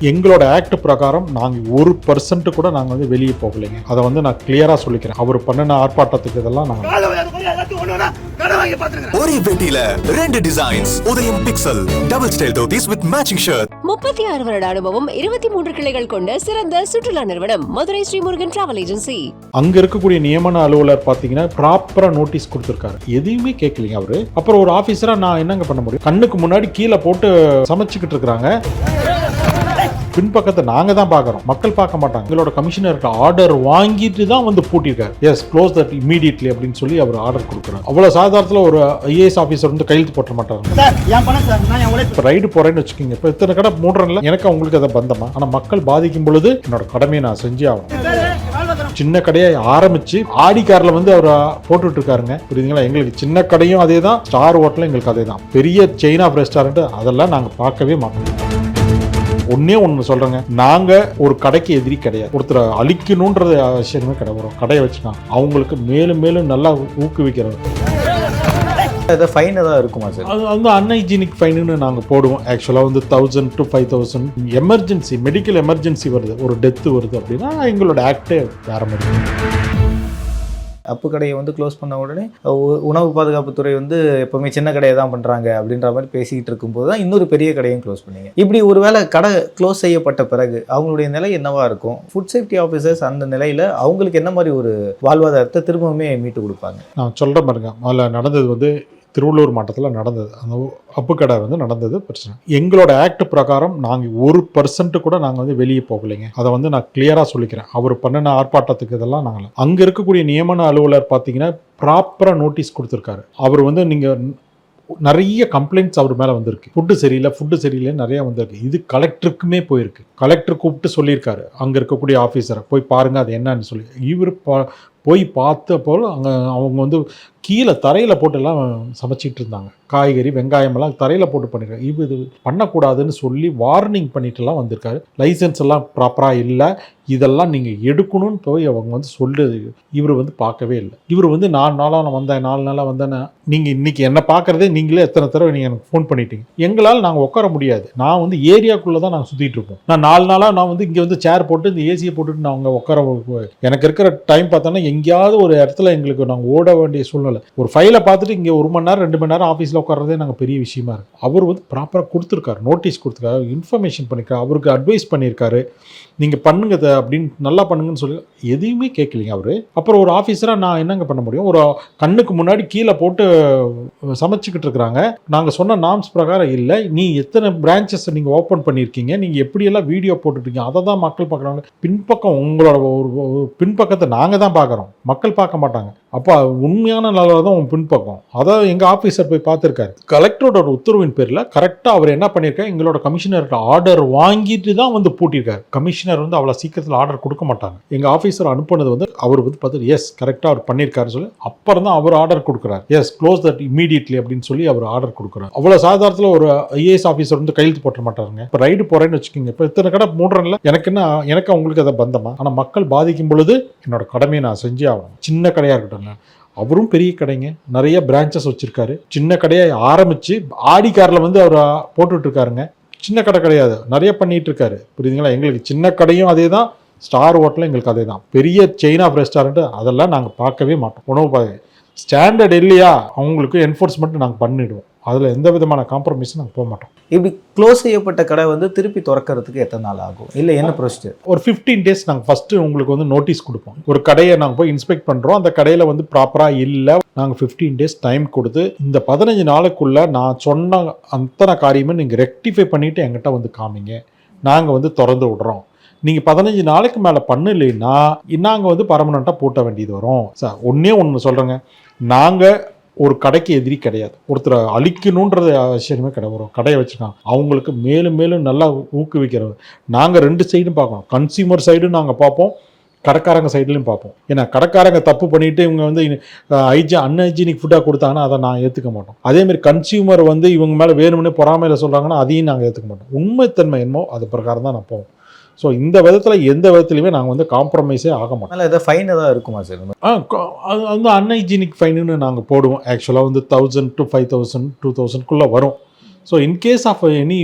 எங்களோட ஆக்ட் பிரகாரம் நாங்கள் 1% கூட நாங்கள் வந்து வெளியே போகலைங்க. அதை வந்து நான் கிளியரா சொல்லிக்கிறேன். அவர் பண்ணின ஆர்ப்பாட்டத்துக்கு இதெல்லாம் நாங்கள் ஒரே பெட்டியில 2 டிசைன்ஸ் உதயம் pixel double style dhotis with matching shirt. 36 வருட அனுபவம் 23 கிளைகள் கொண்ட சிறந்த சுற்றுலா நிறுவனம் மதுரை ஸ்ரீமுருகன் டிராவல் ஏஜென்சி. அங்க இருக்கக்கூடிய நியமன அலுவலர் பாத்தீங்கன்னா ப்ராப்பரா நோட்டீஸ் கொடுத்திருக்காரு. எதையுமே கேட்கலீங்க அவரு. அப்புறம் ஒரு ஆபீசரா நான் என்னங்க பண்ண முடியும்? கண்ணுக்கு முன்னாடி கீழே போட்டு சமைச்சுக்கிட்டு இருக்காங்க. பின்பக்கத்தை நாங்க தான் பாக்குறோம், மக்கள் பார்க்க மாட்டாங்க. எங்களோட கமிஷனருக்கு ஆர்டர் வாங்கிட்டு தான் வந்து பூட்டிருக்காரு. எஸ் க்ளோஸ் தட் இமீடியட்லி அப்படின்னு சொல்லி அவர் ஆர்டர் கொடுக்குறாரு. அவ்வளவு சாதாரணத்துல ஒரு ஐஏஎஸ் ஆபீசர் வந்து கையெழுத்து போட்ட மாட்டாங்க. ரைடு போறேன்னு வச்சுக்கோங்க, இப்ப இத்தனை கடை மூடுறேன்ல, எனக்கு அவங்களுக்கு அதை பந்தமா. ஆனா மக்கள் பாதிக்கும் பொழுது என்னோட கடமையை நான் செஞ்சே ஆகணும். சின்ன கடையை ஆரம்பிச்சு ஆடி கார்ல வந்து அவர் போட்டுட்டு இருக்காருங்க, புரியுதுங்களா? எங்களுக்கு சின்ன கடையும் அதே தான், ஸ்டார் ஹோட்டலும் எங்களுக்கு அதே தான். பெரிய செயின் ஆஃப் ரெஸ்டாரண்ட் அதெல்லாம் நாங்க பார்க்கவே மாட்டோம். ஒன்னே ஒன்று சொல்றேங்க, நாங்க ஒரு கடைக்கு எதிரி கிடையாது. ஒருத்தரை அழிக்கணும்ன்றது அவசியமே கிடையாது. ஒரு கடையை வச்சுக்காங்க, அவங்களுக்கு மேலும் மேலும் நல்லா ஊக்குவிக்கிறது. ஃபைன் ஏதாவது இருக்குமா சார்? அது வந்து அன்ஹைஜீனிக் ஃபைனுன்னு நாங்கள் போடுவோம். ஆக்சுவலாக வந்து 1000 to 5000. எமர்ஜென்சி, மெடிக்கல் எமர்ஜென்சி வருது, ஒரு டெத்து வருது அப்படின்னா எங்களோட ஆக்டே வேற மாதிரி. அப்பு கடையை வந்து க்ளோஸ் பண்ண உடனே உணவு பாதுகாப்புத்துறை வந்து எப்போவுமே சின்ன கடையை தான் பண்ணுறாங்க அப்படின்ற மாதிரி பேசிக்கிட்டு இருக்கும்போது தான் இன்னொரு பெரிய கடையும் க்ளோஸ் பண்ணீங்க. இப்படி ஒருவேளை கடை க்ளோஸ் செய்யப்பட்ட பிறகு அவங்களுடைய நிலை என்னவா இருக்கும்? ஃபுட் சேஃப்டி ஆஃபீஸர்ஸ் அந்த நிலையில் அவங்களுக்கு என்ன மாதிரி ஒரு வாழ்வாதாரத்தை திரும்பவுமே மீட்டு கொடுப்பாங்க? நான் சொல்கிற பாருங்க, முதல்ல நடந்தது வந்து திருவள்ளூர் மாவட்டத்தில் நடந்தது. அந்த அப்பு கடை வந்து நடந்தது பிரச்சனை. எங்களோட ஆக்ட் பிரகாரம் நாங்கள் 1% கூட நாங்கள் வந்து வெளியே போகலைங்க. அதை வந்து நான் கிளியரா சொல்லிக்கிறேன். அவர் பண்ணின ஆர்ப்பாட்டத்துக்கு இதெல்லாம் நாங்கள் அங்கே இருக்கக்கூடிய நியமன அலுவலர் பார்த்தீங்கன்னா ப்ராப்பரா நோட்டீஸ் கொடுத்துருக்காரு. அவர் வந்து நீங்கள் நிறைய கம்ப்ளைண்ட்ஸ் அவர் மேலே வந்திருக்கு. ஃபுட்டு சரியில்லை நிறைய வந்திருக்கு. இது கலெக்டருக்குமே போயிருக்கு. கலெக்டர் கூப்பிட்டு சொல்லியிருக்காரு அங்கே இருக்கக்கூடிய ஆஃபீஸரை, போய் பாருங்க அது என்னன்னு சொல்லி. இவர் போய் பார்த்தப்போ அங்கே அவங்க வந்து கீழே தரையில் போட்டுலாம் சமைச்சிட்டு இருந்தாங்க. காய்கறி வெங்காயமெல்லாம் தரையில் போட்டு பண்ணியிருக்காங்க. இது பண்ணக்கூடாதுன்னு சொல்லி வார்னிங் பண்ணிட்டுலாம் வந்திருக்காரு. லைசன்ஸ் எல்லாம் ப்ராப்பராக இல்லை, இதெல்லாம் நீங்கள் எடுக்கணும்னு போய் அவங்க வந்து சொல்லுது. இவர் வந்து பார்க்கவே இல்லை. இவர் வந்து 4 நாளாக வந்தேன்னா நீங்கள் இன்றைக்கி என்ன பார்க்குறதே நீங்களே எத்தனை தடவை நீங்கள் எனக்கு ஃபோன் பண்ணிட்டீங்க. எங்களால் நாங்கள் உட்கார முடியாது. நான் வந்து ஏரியாக்குள்ளே தான் நாங்கள் சுற்றிட்டு இருப்போம். நான் 4 நாளாக நான் வந்து இங்கே வந்து சேர் போட்டு இந்த ஏசியை போட்டுட்டு நான் அங்கே உட்கார, எனக்கு இருக்கிற டைம் பார்த்தோன்னா எங்கேயாவது ஒரு இடத்துல எங்களுக்கு நாங்கள் ஓட வேண்டிய சூழ்நிலை. ஒரு ஃபைலை பார்த்துட்டு இங்கே 1 மணி நேரம் 2 மணி நேரம் ஆஃபீஸில் உட்காரதே நாங்கள் பெரிய விஷயமா இருக்குது. அவர் வந்து ப்ராப்பராக கொடுத்துருக்காரு, நோட்டீஸ் கொடுத்துருக்காரு, இன்ஃபர்மேஷன் பண்ணியிருக்காரு, அவருக்கு அட்வைஸ் பண்ணியிருக்காரு, நீங்கள் பண்ணுங்க அப்படின்னு நல்லா பண்ணுங்கன்னு சொல்லி. எதையுமே கேட்கலிங்க அவர். அப்புறம் ஒரு ஆஃபீஸராக நான் என்னங்க பண்ண முடியும்? ஒரு கண்ணுக்கு முன்னாடி கீழே போட்டு சமைச்சிக்கிட்டு இருக்கிறாங்க. நாங்கள் சொன்ன நார்ம்ஸ் பிரகாரம் இல்லை. நீ எத்தனை பிரான்ச்சஸ் நீங்கள் ஓப்பன் பண்ணியிருக்கீங்க, நீங்கள் எப்படியெல்லாம் வீடியோ போட்டுருக்கீங்க, அதை தான் மக்கள் பார்க்குறாங்க. பின்பக்கம் உங்களோட ஒரு பின்பக்கத்தை நாங்கள் தான் பார்க்குறோம், மக்கள் பார்க்க மாட்டாங்க. அப்போ உண்மையான நல்லா தான் உன் பின்பக்கம். அதாவது எங்கள் ஆஃபீஸர் போய் பார்த்துருக்காரு. கலெக்டரோட உத்தரவின் பேரில் கரெக்டாக அவர் என்ன பண்ணியிருக்காரு, எங்களோட கமிஷனருக்கு ஆர்டர் வாங்கிட்டு தான் வந்து பூட்டியிருக்காரு. கமிஷனர் வந்து அவ்வளோ சீக்கிரத்தில் ஆர்டர் கொடுக்க மாட்டாங்க. எங்கள் ஆஃபீஸர் அனுப்புனது வந்து அவர் வந்து பார்த்துட்டு எஸ் கரெக்டாக அவர் பண்ணியிருக்காருன்னு சொல்லி அப்புறம் தான் அவர் ஆர்டர் கொடுக்குறாரு. எஸ் க்ளோஸ் தட் இமீடியட்லி அப்படின்னு சொல்லி அவர் ஆர்டர் கொடுக்குறாரு. அவ்வளோ சாதாரணத்தில் ஒரு ஐஏஎஸ் ஆஃபீஸர் வந்து கையெழுத்து போட்ட மாட்டாருங்க. இப்போ ரைடு போகிறேன்னு வச்சுக்கோங்க, இப்போ இத்தனை கடை மூடுறேன்ல, எனக்கு அவங்களுக்கு அதை பந்தமா. ஆனால் மக்கள் பாதிக்கும் பொழுது என்னோட கடமையை நான் செஞ்சே ஆகணும். சின்ன கடையாக இருக்கட்டும், அவரும் பெரிய கடைங்க, நிறைய பிரான்ச்சஸ் வச்சிருக்காரு. சின்ன கடையை ஆரம்பிச்சு ஆடி கார்ல வந்து அவர் போட்டுட்டு இருக்காருங்க. சின்ன கடை கிடையாது, நிறைய பண்ணிட்டு இருக்காரு, புரியுதுங்களா? எங்களுக்கு சின்ன கடையும் அதே தான், ஸ்டார் ஹோட்டலும் எங்களுக்கு அதே தான். பெரிய செயின் ஆஃப் ரெஸ்டாரண்ட் அதெல்லாம் நாங்கள் பார்க்கவே மாட்டோம். உணவு ஸ்டாண்டர்ட் இல்லையா அவங்களுக்கு என்ஃபோர்ஸ்மெண்ட் நாங்கள் பண்ணிடுவோம். அதில் எந்த விதமான காம்ப்ரமைஸும் நாங்கள் போக மாட்டோம். இப்படி க்ளோஸ் செய்யப்பட்ட கடை வந்து திருப்பி திறக்கிறதுக்கு எத்தனை நாள் ஆகும்? இல்லை என்ன ப்ரொசீஜர்? ஒரு 15 days நாங்கள் ஃபஸ்ட்டு உங்களுக்கு வந்து நோட்டீஸ் கொடுப்போம். ஒரு கடையை நாங்கள் போய் இன்ஸ்பெக்ட் பண்ணுறோம், அந்த கடையில் வந்து ப்ராப்பராக இல்லை, நாங்கள் 15 days டைம் கொடுத்து இந்த 15 நாளுக்குள்ளே நான் சொன்ன அத்தனை காரியமே நீங்கள் ரெக்டிஃபை பண்ணிவிட்டு என்கிட்ட வந்து காமிங்க, நாங்கள் வந்து திறந்து விடுறோம். நீங்கள் 15 நாளைக்கு மேலே பண்ணலைன்னா நாங்கள் வந்து பர்மனெண்ட்டாக போட்ட வேண்டியது வரும். சார் ஒன்றே ஒன்று சொல்கிறேங்க, நாங்கள் ஒரு கடைக்கு எதிரி கிடையாது. ஒருத்தரை அழிக்கணுன்றது அவசியமே கிடையாது. ஒரு கடையை வச்சுருக்காங்க, அவங்களுக்கு மேலும் மேலும் நல்லா ஊக்குவிக்கிறது. நாங்கள் 2 சைடும் பார்க்கணும். கன்சியூமர் சைடும் நாங்கள் பார்ப்போம், கடைக்காரங்க சைட்லையும் பார்ப்போம். ஏன்னா கடைக்காரங்க தப்பு பண்ணிட்டு இவங்க வந்து அன்ஹைஜீனிக் ஃபுட்டாக கொடுத்தாங்கன்னா அதை நான் ஏற்றுக்க மாட்டோம். அதேமாதிரி கன்சியூமர் வந்து இவங்க மேலே வேணும்னே பொறாமையில் சொல்கிறாங்கன்னா அதையும் நாங்கள் ஏற்றுக்க மாட்டோம். உண்மைத்தன்மை என்னமோ அது பிரகாரம் தான் நான் போவோம். ஸோ இந்த விதத்தில் எந்த விதத்துலையுமே நாங்கள் வந்து காம்ப்ரமைஸே ஆக மாட்டோம். அதனால் எதாவது ஃபைன் எதாவது இருக்குமா சார்? அது வந்து அன்ஹைஜீனிக் ஃபைனுன்னு நாங்கள் போடுவோம். ஆக்சுவலாக வந்து 1000 to 5000 2000 வரும். So in case of any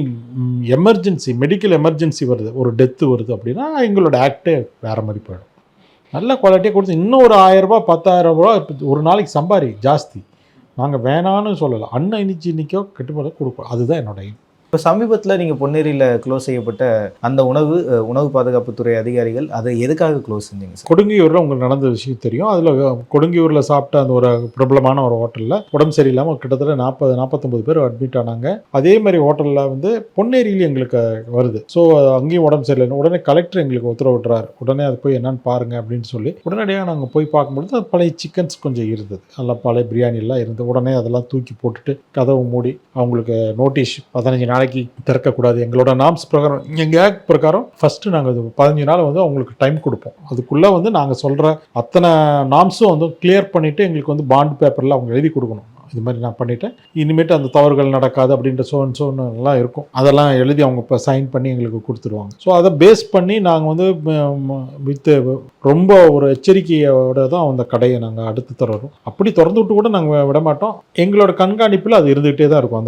emergency, medical emergency வருது, ஒரு டெத்து வருது அப்படின்னா எங்களோட ஆக்டே வேறு மாதிரி போயிடும். நல்ல குவாலிட்டியாக கொடுத்து இன்னும் ஒரு 1000 ரூபா 10,000 ரூபா ஒரு நாளைக்கு சம்பாரி ஜாஸ்தி. நாங்கள் வேணான்னு சொல்லலை, இன்னைக்கோ கட்டுப்பாடு கொடுப்போம். அதுதான் என்னோட aim. இப்போ சமீபத்தில் நீங்கள் பொன்னேரியில் க்ளோஸ் செய்யப்பட்ட அந்த உணவு பாதுகாப்புத்துறை அதிகாரிகள் அதை எதுக்காக க்ளோஸ் செஞ்சீங்க சார்? கொடுங்கியூரில் உங்களுக்கு நடந்த விஷயம் தெரியும். அதில் கொடுங்கியூரில் சாப்பிட்ட அந்த ஒரு பிரபலமான ஒரு ஹோட்டலில் உடம்பு சரியில்லாமல் கிட்டத்தட்ட 40-49 பேர் அட்மிட் ஆனாங்க. அதே மாதிரி ஹோட்டலில் வந்து பொன்னேரியிலும் எங்களுக்கு வருது. ஸோ அங்கேயும் உடம்பு சரியில்லை. உடனே கலெக்டர் எங்களுக்கு உத்தரவிட்றாரு, உடனே அது போய் என்னன்னு பாருங்கள் அப்படின்னு சொல்லி. உடனடியாக நாங்கள் போய் பார்க்கும்பொழுது பழைய சிக்கன்ஸ் கொஞ்சம் இருந்தது, நல்லா பழைய பிரியாணிலாம் இருந்தது. உடனே அதெல்லாம் தூக்கி போட்டுட்டு கதவு மூடி அவங்களுக்கு நோட்டீஸ் 15 நாளைக்கு திறக்கக்கூடாது. எங்களோட நாம்ஸ் பிரகாரம், எங்கள் ஆக்ட் பிரகாரம் ஃபஸ்ட்டு நாங்கள் 15 நாள் வந்து அவங்களுக்கு டைம் கொடுப்போம். அதுக்குள்ளே வந்து நாங்கள் சொல்கிற அத்தனை நாம்ஸும் வந்து கிளியர் பண்ணிவிட்டு எங்களுக்கு வந்து பாண்ட் பேப்பரில் அவங்க எழுதி கொடுக்கணும். இது மாதிரி நான் பண்ணிட்டேன், இனிமேட்டு அந்த தவறுகள் நடக்காது அப்படின்ற சோன்லாம் இருக்கும். அதெல்லாம் எழுதி அவங்க இப்போ சைன் பண்ணி எங்களுக்கு கொடுத்துருவாங்க. ஸோ அதை பேஸ் பண்ணி நாங்கள் வந்து வித்து ரொம்ப ஒரு எச்சரிக்கையோட தான் அந்த கடையை நாங்கள் அடுத்து தரோம். அப்படி திறந்து விட்டு கூட நாங்கள் விட மாட்டோம். எங்களோட கண்காணிப்பில் அது இருந்துகிட்டே தான் இருக்கும்.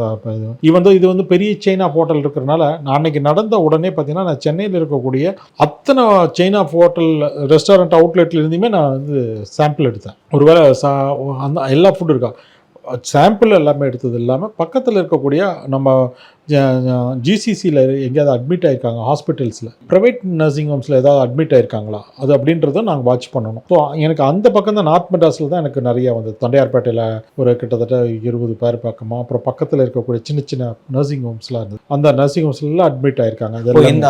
அந்த இது வந்து பெரிய செயின் ஆஃப் ஹோட்டல் இருக்கிறனால நான் அன்னைக்கு நடந்த உடனே பார்த்தீங்கன்னா நான் சென்னையில் இருக்கக்கூடிய அத்தனை செயின் ஆஃப் ஹோட்டல் ரெஸ்டாரண்ட் அவுட்லெட்ல இருந்துமே நான் வந்து சாம்பிள் எடுத்தேன். ஒருவேளை அந்த எல்லா ஃபுட்டு இருக்கா சாம்பிள் எல்லாமே எடுத்தது இல்லாமல் பக்கத்தில் இருக்கக்கூடிய நம்ம ஜிசிசியில் எங்கேயாவது அட்மிட் ஆகிருக்காங்க, ஹாஸ்பிட்டல்ஸில் ப்ரைவேட் நர்சிங் ஹோம்ஸில் ஏதாவது அட்மிட் ஆகிருக்காங்களா அது அப்படின்றத நாங்கள் வாட்ச் பண்ணணும். ஸோ எனக்கு அந்த பக்கம் தான் நார்த் மெட்ராஸில் தான் எனக்கு நிறையா வந்து தண்டையார்பேட்டையில் ஒரு கிட்டத்தட்ட 20 பேர் பக்கமாக, அப்புறம் பக்கத்தில் இருக்கக்கூடிய சின்ன சின்ன நர்சிங் ஹோம்ஸ்லாம் இருந்தது. அந்த நர்சிங் ஹோம்ஸ்லாம் அட்மிட் ஆகிருக்காங்க.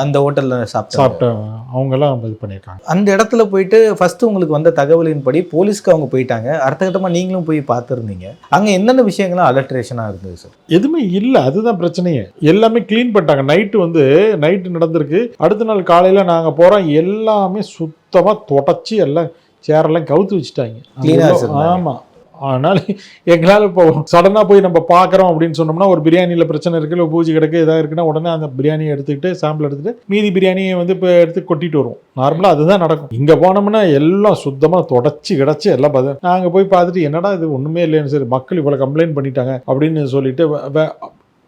அந்த ஹோட்டலில் சாப்பிட்டேன் அவங்கெல்லாம் இது பண்ணியிருக்காங்க. அந்த இடத்துல போயிட்டு ஃபஸ்ட்டு உங்களுக்கு வந்த தகவலின்படி போலீஸ்க்கு அவங்க போயிட்டாங்க. அடுத்த கட்டமாக நீங்களும் போய் பார்த்துருந்தீங்க. அங்கே என்னென்ன விஷயங்கள்லாம் அலர்ட்ரேஷனாக இருந்தது சார்? எதுவுமே இல்லை, அதுதான் பிரச்சனையே. எல்லாமே க்ளீன் பண்ணிட்டாங்க. நைட்டு நடந்திருக்கு. அடுத்த நாள் காலையில் நாங்கள் போகிறோம், எல்லாமே சுத்தமாக தொடச்சி எல்லாம் சேரெல்லாம் கவுத்து வச்சுட்டாங்க. ஆமாம். அதனால் எங்களால் இப்போ சடனாக போய் நம்ம பார்க்குறோம் அப்படின்னு சொன்னோம்னா, ஒரு பிரியாணியில் பிரச்சனை இருக்குது, இல்லை பூஜை கிடக்கு எதாவது இருக்குன்னா உடனே அந்த பிரியாணியை எடுத்துக்கிட்டு சாம்பிள் எடுத்துகிட்டு மீதி பிரியாணியை வந்து இப்போ எடுத்து கொட்டிட்டு வருவோம். நார்மலாக அதுதான் நடக்கும். இங்கே போனோம்னா எல்லாம் சுத்தமாக தொடச்சி கிடச்சி எல்லாம் பார்த்து நாங்கள் போய் பார்த்துட்டு என்னடா இது ஒன்றுமே இல்லைன்னு, சரி மக்கள் இவ்வளோ கம்ப்ளைண்ட் பண்ணிட்டாங்க அப்படின்னு சொல்லிட்டு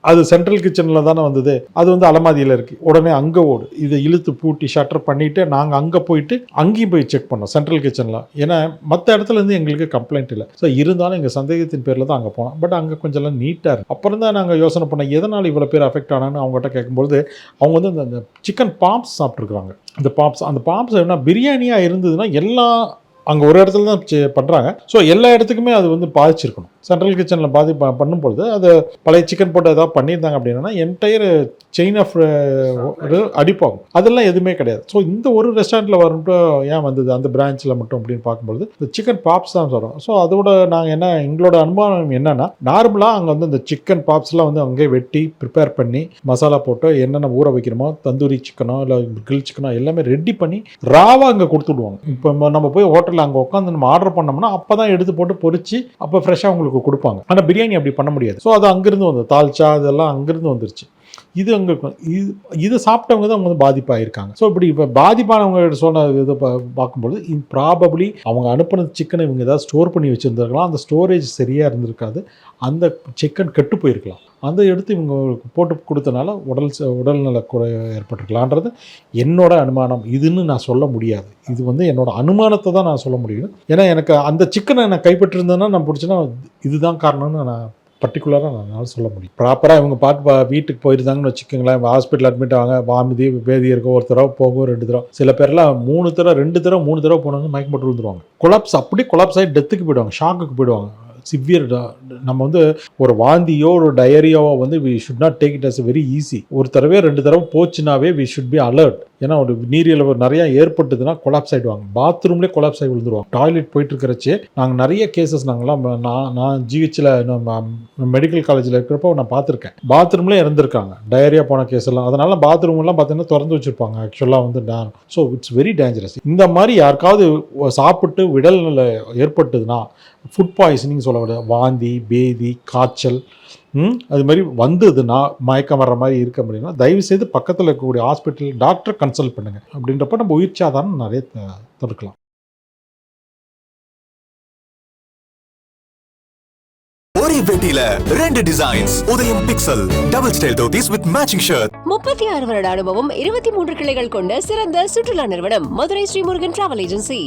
அது சென்ட்ரல் கிச்சனில் தானே வந்தது, அது வந்து அலமாதியில் இருக்குது. உடனே அங்கே ஓடு இதை இழுத்து பூட்டி ஷட்டர் பண்ணிவிட்டு நாங்கள் அங்கே போயிட்டு அங்கேயும் போய் செக் பண்ணோம் சென்ட்ரல் கிச்சனில். ஏன்னா மற்ற இடத்துலேருந்து எங்களுக்கு கம்ப்ளைண்ட் இல்லை. ஸோ இருந்தாலும் எங்கள் சந்தேகத்தின் பேரில் தான் அங்கே போனோம். பட் அங்கே கொஞ்சம் நீட்டாக இருக்குது. அப்புறம் தான் நாங்கள் யோசனை பண்ணோம் எதனால் இவ்வளோ பேர் அஃபெக்ட் ஆனான்னு அவங்ககிட்ட கேட்கும்போது அவங்க வந்து அந்த சிக்கன் பாப்ஸ் சாப்பிட்ருக்குறாங்க. அந்த பாப்ஸ் என்ன பிரியாணியாக இருந்ததுன்னா எல்லாம் அங்கே ஒரு இடத்துல தான் பண்ணுறாங்க. ஸோ எல்லா இடத்துக்குமே அது வந்து பாதிச்சிருக்கணும். சென்ட்ரல் கிச்சனில் பண்ணும்பொழுது அது பழைய சிக்கன் போட்டு ஏதாவது பண்ணியிருந்தாங்க அப்படின்னா என்டையர் செயின் ஆஃப் அடிப்பாகும். அதெல்லாம் எதுவுமே கிடையாது. ஸோ இந்த ஒரு ரெஸ்டாரண்ட்டில் வரட்டும் ஏன் வந்தது அந்த பிரான்ச்சில் மட்டும் அப்படின்னு பார்க்கும்பொழுது இந்த சிக்கன் பாப்ஸ் தான் சொல்கிறோம். ஸோ அதோட நாங்கள் எங்களோட அனுபவம் என்னென்னா, நார்மலாக அங்கே வந்து இந்த சிக்கன் பாப்ஸ்லாம் வந்து அங்கேயே வெட்டி ப்ரிப்பேர் பண்ணி மசாலா போட்டு என்னென்ன ஊற வைக்கிறோமோ, தந்தூரி சிக்கனோ இல்லை கிரில் சிக்கனோ எல்லாமே ரெடி பண்ணி ராவாக அங்கே கொடுத்துடுவாங்க. இப்போ நம்ம போய் ஹோட்டலில் அங்கே உட்காந்து நம்ம ஆர்டர் பண்ணோம்னா அப்போ தான் எடுத்து போட்டு பொரிச்சு அப்போ ஃப்ரெஷ்ஷாக உங்களுக்கு கொடுப்பாங்க. ஆனால் பிரியாணி அப்படி பண்ண முடியாது. ஸோ அது அங்கேருந்து வந்து தால்ச்சா இதெல்லாம் அங்கேருந்து வந்துருச்சு. இது அங்கே இதை சாப்பிட்டவங்க தான் அவங்க வந்து பாதிப்பாயிருக்காங்க. ஸோ இப்படி இப்போ பாதிப்பானவங்க சொன்ன இதை பார்க்கும்போது ப்ராபப்ளி அவங்க அனுப்பின சிக்கனை இவங்க ஏதாவது ஸ்டோர் பண்ணி வச்சுருந்துருக்கலாம். அந்த ஸ்டோரேஜ் சரியாக இருந்திருக்காது. அந்த சிக்கன் கெட்டு போயிருக்கலாம். அந்த எடுத்து இவங்க போட்டு கொடுத்தனால உடல்நல குறை ஏற்பட்டிருக்கலான்றது என்னோட அனுமானம். இதுன்னு நான் சொல்ல முடியாது. இது வந்து என்னோட அனுமானத்தை தான் நான் சொல்ல முடியும். ஏன்னா எனக்கு அந்த சிக்கனை நான் கைப்பற்றிருந்தேன்னா நான் பிடிச்சேன்னா இதுதான் காரணம்னு நான் பர்டிகுலராக நான் சொல்ல முடியும். ப்ராப்பராக இவங்க வீட்டுக்கு போயிருந்தாங்கன்னு வச்சுக்கோங்களேன், ஹாஸ்பிட்டல் அட்மிட் ஆவாங்க, வாமிதி பேதி இருக்கும், ஒரு தடவை போகும் 2 தடவை, சில பேர்லாம் 3 தடவை 2 தடவை 3 தடவை போனாங்க மயக்கம் போட்டு விழுந்துருவாங்க. கொலாப்ஸ் ஆகி டெத்துக்கு போயிடுவாங்க, ஷாக்குக்கு போயிடுவாங்க. சிவியர் நம்ம வந்து ஒரு வாந்தியோ ஒரு டயரியாவோ வந்து we should not take it as very easy. ஒரு தடவை 2 தடவை போச்சுனாவே வி ஷுட் பி அலர்ட். ஏன்னா ஒரு நீரியல் நிறையா ஏற்பட்டதுன்னா கொலாப்ஸ் ஆகிடுவாங்க. பாத்ரூம்லேயே கொலாப்ஸ் ஆகி விழுந்துருவாங்க. டாய்லெட் போயிட்டு இருக்கிறச்சு நாங்கள் நிறைய கேசஸ் நான் ஜிஹெச்சில் மெடிக்கல் காலேஜில் இருக்கிறப்போ நான் பார்த்துருக்கேன். பாத்ரூம்லேயே இறந்துருக்காங்க டயரியா போன கேஸ் எல்லாம். அதனால பாத்ரூம்லாம் பார்த்தீங்கன்னா திறந்து வச்சுருப்பாங்க. ஆக்சுவலாக வந்து ஸோ இட்ஸ் வெரி டேஞ்சரஸ். இந்த மாதிரி யாருக்காவது சாப்பிட்டு விடல்நிலை ஏற்பட்டதுன்னா ஃபுட் பாய்சனிங் சொல்லக்கூடாது, வாந்தி பேதி காய்ச்சல் அது மாதிரி வந்ததுன்னா மயக்கம் வர்ற மாதிரி இருக்க முடியும்னா தயவுசெய்து பக்கத்தில் இருக்கக்கூடிய ஹாஸ்பிட்டல் டாக்டர் கன்சல்ட் பண்ணுங்கள். அப்படின்றப்ப நம்ம உயிர் சாதாரணம் நிறைய தடுக்கலாம். ஒரே வேட்டியில 2 டிசைன்ஸ். உதயம் pixel double style dhotis with matching shirt. 36 வருட அனுபவம், 23 கிளைகள் கொண்ட சிறந்த சுற்றுலா நிறுவனம் மதுரை ஸ்ரீமுருகன் டிராவல் ஏஜென்சி.